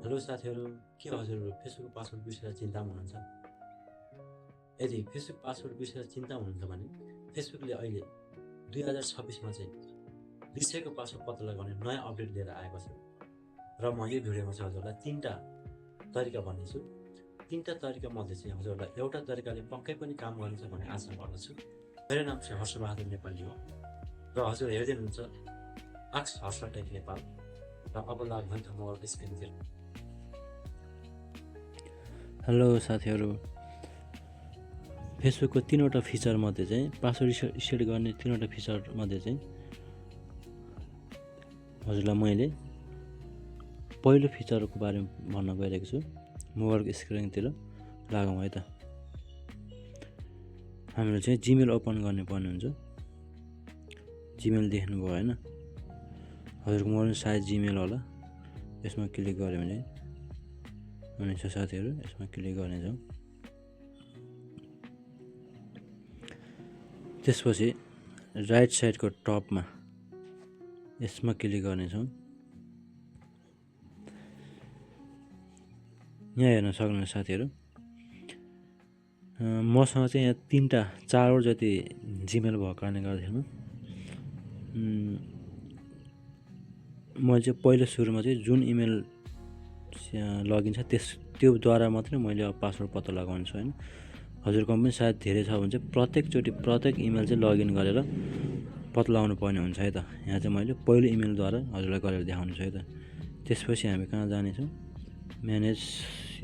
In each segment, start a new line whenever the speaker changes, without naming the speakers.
Hello साथीहरू, के हजुरहरू Facebook password बिर्सेर चिन्तामा हुनुहुन्छ? यदि फेसबुक पासवर्ड बिर्सेर चिन्ता हुनुहुन्छ भने फेसबुकले अहिले 2026मा चाहिँ बिर्सेको पासवर्ड पत्ता लगाउने नयाँ अपडेट लिएर आएको छ। र म यो भिडियोमा चाहिँ हजुरलाई 3टा तरिका भन्नेछु। 3टा तरिका मध्ये चाहिँ हजुरलाई एउटा तरिकाले पक्कै पनि काम गर्नेछ भन्ने आशा गर्दछु। मेरो नाम चाहिँ हर्षबहादुर नेपाली हो र हजुर हेर्दै हुनुहुन्छ आस्क हर्ष टेक नेपाल। र अब लाग्दैन त मोबाइलको स्क्रिनतिर।
हेलो साथीहरू, फेसबुकको 3वटा फिचर मध्ये चाहिँ पासवर्ड सेट गर्ने 3वटा फिचर मध्ये चाहिँ हजुरलाई मैले पहिलो फिचरको बारेमा भन्न गइरहेको छु। मोबाइलको स्क्रिनतिर लागौँ है त। हामीले चाहिँ जिमेल ओपन गर्ने पर्ने हुन्छ। जिमेल देख्नुभयो होइन? हजुरको मोबाइलमा सायद जिमेल होला। यसमा क्लिक गऱ्यो भने हुनेछ साथीहरू, यसमा क्लिक गर्नेछौँ। त्यसपछि राइट साइडको टपमा यसमा क्लिक गर्नेछौँ। यहाँ हेर्न सक्नुहुन्छ साथीहरू, मसँग चाहिँ यहाँ 4वटा जति जिमेल भएको कारणले गर्दाखेरि मैले चाहिँ पहिलो सुरुमा चाहिँ जुन इमेल लगइन छ त्योद्वारा मात्रै मैले अब पासवर्ड पत्ता लगाउने छु होइन। हजुरको पनि सायद धेरै छ भने चाहिँ प्रत्येक इमेल चाहिँ लगइन गरेर पत्ता लगाउनु पर्ने हुन्छ है त। यहाँ चाहिँ मैले पहिलो इमेलद्वारा हजुरलाई गरेर देखाउने छु है त। त्यसपछि हामी कहाँ जानेछौँ? म्यानेज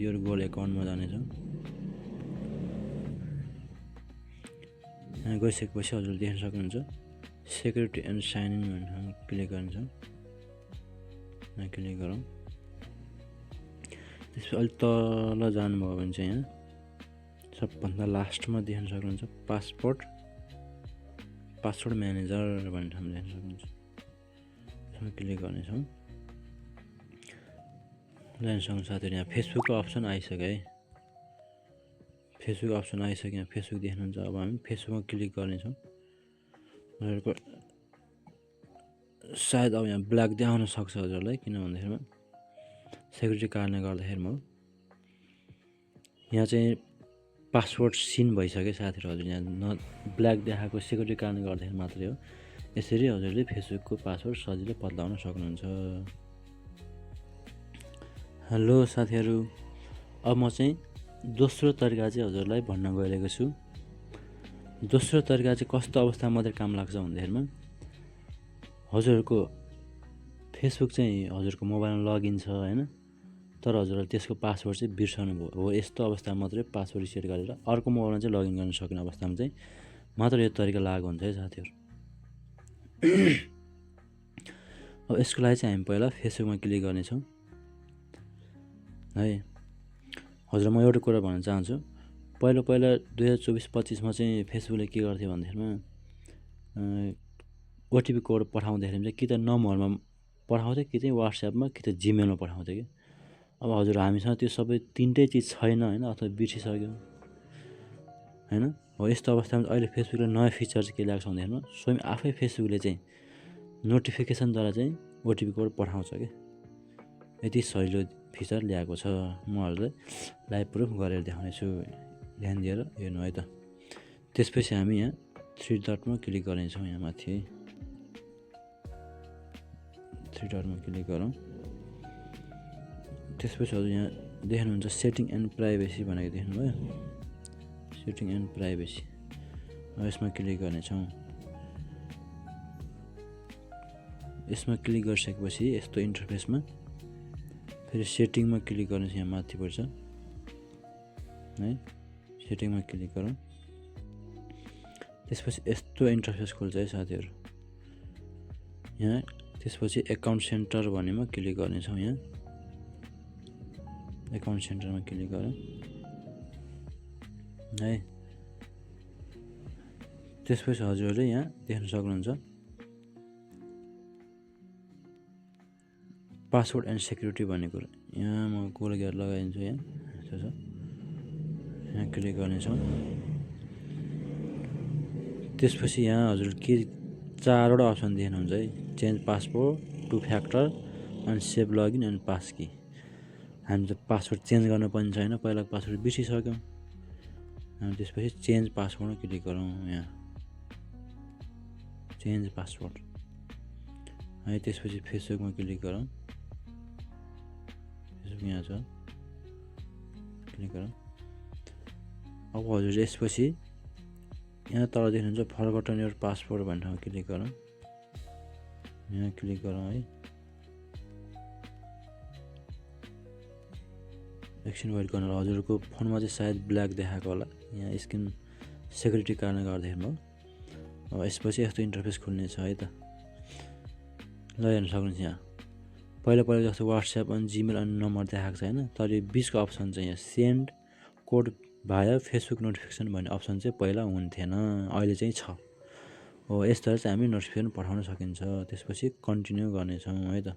योर गोल एकाउन्टमा जानेछौँ। यहाँ गइसकेपछि हजुरले देख्न सक्नुहुन्छ सेक्युरिटी एन्ड साइन इन भनेर क्लिक गर्नेछौँ। यहाँ क्लिक गरौँ। त्यसपछि अलिक तल जानुभयो भने चाहिँ यहाँ सबभन्दा लास्टमा देख्न सक्नुहुन्छ पासवर्ड म्यानेजर भन्ने ठाउँमा देख्न सक्नुहुन्छ। यसमा क्लिक गर्नेछौँ। जानेसँग साथीहरू यहाँ फेसबुकको अप्सन आइसक्यो है। फेसबुक अप्सन आइसक्यो। यहाँ फेसबुक देख्नुहुन्छ। अब हामी फेसबुकमा क्लिक गर्नेछौँ। हजुरको सायद अब यहाँ ब्ल्याक देखाउन सक्छ हजुरलाई, किन भन्दाखेरिमा सेक्युरिटी कारणले गर्दाखेरिमा यहाँ चाहिँ पासवर्ड सिन भइसक्यो साथीहरू। हजुर यहाँ ब्ल्याक देखाएको सेक्युरिटी कारणले गर्दाखेरि मात्रै हो। यसरी हजुरले फेसबुकको पासवर्ड सजिलै पत्ता लगाउन सक्नुहुन्छ। हेलो साथीहरू, अब म चाहिँ दोस्रो तरिका चाहिँ हजुरलाई भन्न गइरहेको छु। दोस्रो तरिका चाहिँ कस्तो अवस्थामा मात्रै काम लाग्छ भन्दाखेरिमा हजुरहरूको फेसबुक चाहिँ हजुरको मोबाइलमा लगइन छ होइन, तर हजुरले त्यसको पासवर्ड चाहिँ बिर्सनु भयो हो। यस्तो अवस्थामा मात्रै पासवर्ड रिसेट गरेर अर्को मोबाइलमा चाहिँ लगइन गर्न सक्ने अवस्थामा चाहिँ मात्र यो तरिका लागु हुन्छ है साथीहरू। अब यसको लागि चाहिँ हामी पहिला फेसबुकमा क्लिक गर्नेछौँ है। हजुर म एउटा कुरा भन्न चाहन्छु। पहिला 2024-25मा चाहिँ फेसबुकले के गर्थ्यो भन्दाखेरिमा ओटिपी कोड पठाउँदाखेरि चाहिँ कि त नम्बरमा पठाउँथ्यो, कि चाहिँ वाट्सएपमा, कि त जिमेलमा पठाउँथ्यो कि। अब हजुर हामीसँग त्यो सबै 3टै चिज छैन होइन, अथवा बिर्सिसक्यो होइन। हो यस्तो अवस्थामा अहिले फेसबुकले नयाँ फिचर चाहिँ के ल्याएको छ भन्दाखेरिमा स्वयं आफै फेसबुकले चाहिँ नोटिफिकेसनद्वारा चाहिँ ओटिपी कोड पठाउँछ कि। यति सजिलो फिचर ल्याएको छ। म हजुरलाई लाइभ प्रुफ गरेर देखाउनेछु, ध्यान दिएर हेर्नु है त। त्यसपछि हामी यहाँ 3 डटमा क्लिक गर्नेछौँ। यहाँ माथि 3 डटमा क्लिक गरौँ। त्यसपछि हजुर यहाँ देख्नुहुन्छ सेटिङ एन्ड प्राइभेसी भनेको देख्नुभयो। सेटिङ एन्ड प्राइभेसी यसमा क्लिक गर्नेछौँ। यसमा क्लिक गरिसकेपछि यस्तो इन्टरफेसमा फेरि सेटिङमा क्लिक गर्नेछ। यहाँ माथि पर्छ है, सेटिङमा क्लिक गरौँ। त्यसपछि यस्तो इन्टरफेस खोल्छ है साथीहरू। यहाँ त्यसपछि एकाउन्ट सेन्टर भन्नेमा क्लिक गर्नेछौँ। यहाँ एकाउन्ट सेन्टरमा क्लिक गरौँ है। त्यसपछि हजुरहरूले यहाँ देख्न सक्नुहुन्छ पासवर्ड एन्ड सेक्युरिटी भन्ने कुरा। यहाँ म गोल गरेर लगाइदिन्छु। यहाँ क्लिक गर्नेछौँ। त्यसपछि यहाँ हजुर के 4वटा अप्सन देख्नुहुन्छ है। Change password, 2 factor, and save login and pass key. हामी त पासवर्ड चेन्ज गर्न पनि छैन, पहिलाको पासवर्ड बिर्सिसक्यौँ। हामी त्यसपछि चेन्ज पासवर्डमा क्लिक गरौँ। यहाँ चेन्ज पासवर्ड है, त्यसपछि फेसबुकमा क्लिक गरौँ। फेसबुक यहाँ छ, क्लिक गरौँ। अब हजुर यसपछि यहाँ तल देख्नुहुन्छ फरगटन योर पासवर्ड भन्ने ठाउँमा क्लिक गरौँ। यहाँ क्लिक गरौँ है। एकछिन वेट गर्नु, हजुरको फोनमा चाहिँ सायद ब्ल्याक देखाएको होला, यहाँ स्क्रिन सेक्युरिटी कारणले गर्दाखेरि भयो। अब यसपछि यस्तो इन्टरफेस खुल्ने छ है त, ल हेर्न सक्नुहुन्छ। यहाँ पहिला जस्तो वाट्सएप अनि जिमेल अनि नम्बर देखाएको छ होइन, तर यो बिचको अप्सन चाहिँ यहाँ send code via Facebook notification भन्ने अप्सन चाहिँ पहिला हुन्थेन, अहिले चाहिँ छ। हो यस्तो चाहिँ हामी नोटिफिकेसन पठाउन सकिन्छ। त्यसपछि कन्टिन्यू गर्नेछौँ है त।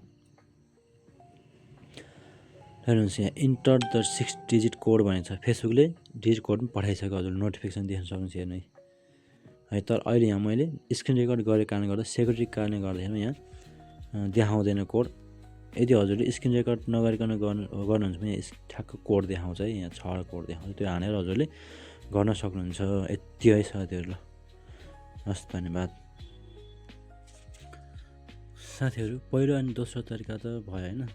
हेर्नुहोस् यहाँ इन्टर द 6 डिजिट कोड भनेको छ, फेसबुकले डिजिट कोड पनि पठाइसक्यो हजुर, नोटिफिकेसन देख्न सक्नुहुन्छ हेर्नु है। तर अहिले यहाँ मैले स्क्रिन रेकर्ड गरेको कारणले गर्दा सेक्युरिटी कारणले गर्दाखेरि यहाँ देखाउँदैन कोड। यदि हजुरले स्क्रिन रेकर्ड नगरिकन गर्नुहुन्छ भने ठ्याक्क कोड देखाउँछ है, यहाँ 6 कोड देखाउँछ, त्यो हानेर हजुरले गर्न सक्नुहुन्छ। यति है साथीहरू। ल हस्, धन्यवाद साथीहरू। पहिलो अनि दोस्रो तरिका त भयो होइन।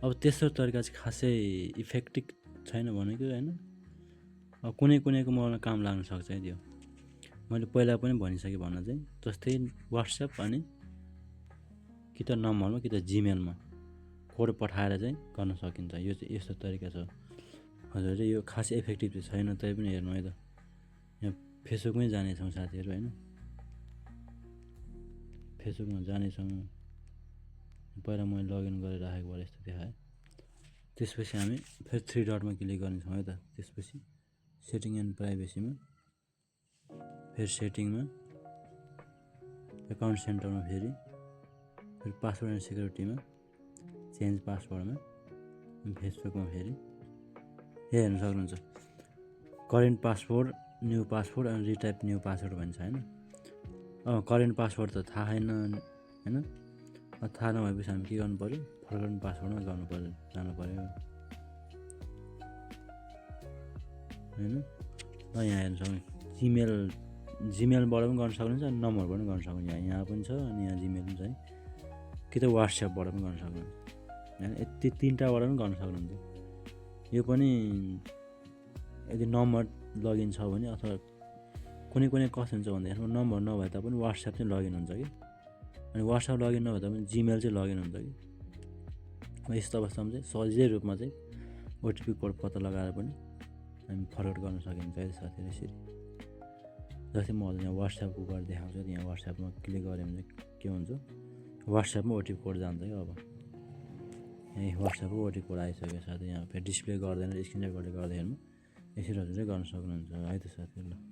अब तेस्रो तरिका चाहिँ खासै इफेक्टिभ छैन भनेको होइन। अब कुनैको मलाई काम लाग्न सक्छ है त्यो, मैले पहिला पनि भनिसकेँ भन्न चाहिँ। जस्तै वाट्सएप अनि कि त नम्बरमा कि त जिमेलमा कोड पठाएर चाहिँ गर्न सकिन्छ। यो चाहिँ यस्तो तरिका छ हजुरले। यो खासै इफेक्टिभ चाहिँ छैन, तै पनि हेर्नु है त। यहाँ फेसबुकमै जानेछौँ साथीहरू होइन, फेसबुकमा जानेछौँ। पहिला मैले लगइन गरेर राखेको भएर यस्तो देखाएँ। त्यसपछि हामी फेरि 3 डटमा क्लिक गर्नेछौँ है त। त्यसपछि सेटिङ एन्ड प्राइभेसीमा, फेरि सेटिङमा, एकाउन्ट सेन्टरमा, फेरि पासवर्ड एन्ड सेक्युरिटीमा, चेन्ज पासवर्डमा, फेसबुकमा फेरि हेर्न सक्नुहुन्छ। करेन्ट पासवर्ड, न्यू पासवर्ड अनि रिटाइप न्यू पासवर्ड भन्छ होइन। करेन्ट पासवर्ड त थाहा छैन होइन। थाहा नभएपछि हामी के गर्नु पऱ्यो, फरगटन पासवर्डमा जानु पऱ्यो होइन। ल यहाँ हेर्न सक्नुहुन्छ जिमेलबाट पनि गर्न सक्नुहुन्छ, नम्बरबाट पनि गर्न सक्नुहुन्छ। यहाँ पनि छ अनि यहाँ जिमेल पनि छ है, कि त वाट्सएपबाट पनि गर्न सक्नुहुन्छ होइन। यति 3टाबाट पनि गर्न सक्नुहुन्छ। यो पनि यदि नम्बर लगइन छ भने, अथवा कुनै कस्तो हुन्छ भन्दाखेरि नम्बर नभए तापनि वाट्सएप चाहिँ लगइन हुन्छ कि, अनि वाट्सएप लगइन नभए तापनि जिमेल चाहिँ लगइन हुन्छ कि। यस्तो अवस्थामा चाहिँ सजिलै रूपमा चाहिँ ओटिपी कोड पत्ता लगाएर पनि हामी फरवर्ड गर्न सकिन्छ है साथीहरू। यसरी जस्तै म यहाँ वाट्सएपको गरेर देखाउँछु। यहाँ वाट्सएपमा क्लिक गऱ्यो भने चाहिँ के हुन्छ, वाट्सएपमा ओटिपी कोड जान्छ कि। अब यहीँ वाट्सएपको ओटिपी कोड आइसक्यो साथी। यहाँ फेरि डिस्प्ले गर्दैन, स्क्रिन रेकर्ड गर्दाखेरि यसरी हजुरले गर्न सक्नुहुन्छ है त साथीहरू। ल